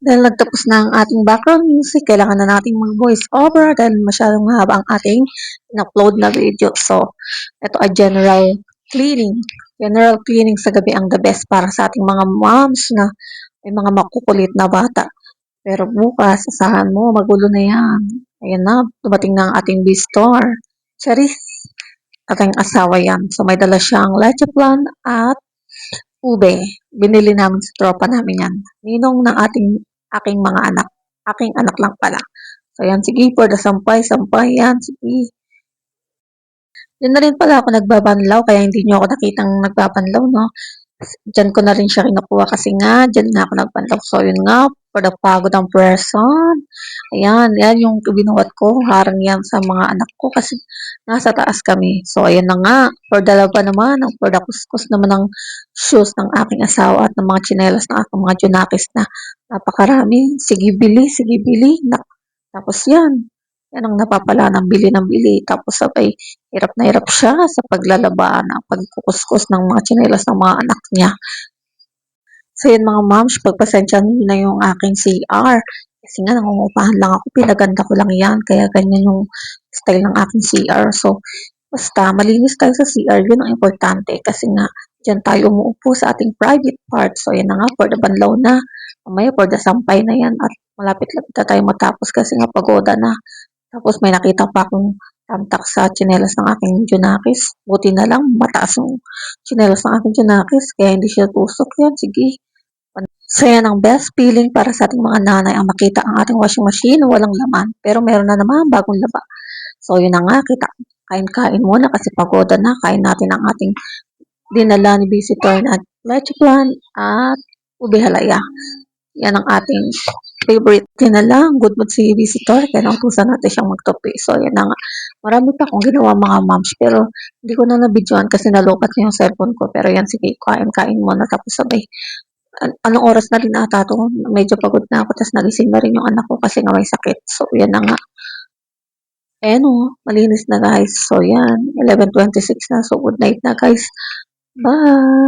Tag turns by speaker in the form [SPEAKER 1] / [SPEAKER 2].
[SPEAKER 1] Dahil nagtapos na ang ating background music, kailangan na nating mag-voice over dahil masyadong mahaba ang ating in-upload na video. So, ito ay general cleaning. General cleaning sa gabi ang the best para sa ating mga moms na may mga makukulit na bata. Pero bukas, asahan mo, magulo na yan. Ayan na, dumating na ang ating visitor. Charis, ating asawa yan. So, may dala siyang leche plan at ube. Binili namin sa tropa namin yan. Ninong ng aking mga anak. Aking anak lang pala. So, yan, sige, for the sampay, yan, sige. Diyan na rin pala ako nagbabanlaw, kaya hindi nyo ako nakitang nagbabanlaw, no? Diyan ko na rin siya kinukuha kasi nga, diyan nga ako nagbanlaw. So, yun nga, for the pagod ng person. Ayan, yan yung binuhat ko. Harang yan sa mga anak ko kasi nasa taas kami. So, ayan na nga. For the laba naman, for the kuskus naman ng shoes ng aking asawa at ng mga tsinelas ng aking mga junakis na napakarami. Sige, bili, sige, bili. Tapos yan. Yan ang napapala ng bili. Tapos sabay, hirap na hirap siya sa paglalaba ng pagkukuskus ng mga tsinelas ng mga anak niya. So yun mga moms, pagpasensya niyo na yung aking CR. Kasi nga nangungupahan lang ako, pinaganda ko lang yan. Kaya ganyan yung style ng aking CR. So basta malinis tayo sa CR, yun ang importante. Kasi nga, dyan tayo umuupo sa ating private part. So yan na nga, for the banlaw na. Mamaya for the sampay na yan. At malapit-lapit na tayo matapos kasi nga pagoda na. Tapos may nakita pa akong tamtak sa tsinelas ng aking junakis. Buti na lang, mataas yung tsinelas ng aking junakis. Kaya hindi siya tusok yan. Sige. So yan ang best feeling para sa ating mga nanay ang makita ang ating washing machine na walang laman. Pero meron na naman bagong laba. So yun na nga, kita. Kain-kain muna kasi pagoda na. Kain natin ang ating dinala ni visitor na leche plan at ube halaya. Yan ang ating favorite dinala. Good mood si visitor. Kaya nautusan natin siyang magtupi. So yan na nga. Marami pa akong ginawa mga moms. Pero hindi ko na nabidyoan kasi nalukat na yung cellphone ko. Pero yan, sige, kain-kain muna. Tapos sabay anong oras na rin ata to, medyo pagod na ako, tapos nagising na rin yung anak ko kasi nga may sakit. So, yan na nga. Ayan o, malinis na guys. So, yan, 11:26 na. So, good night na guys. Bye!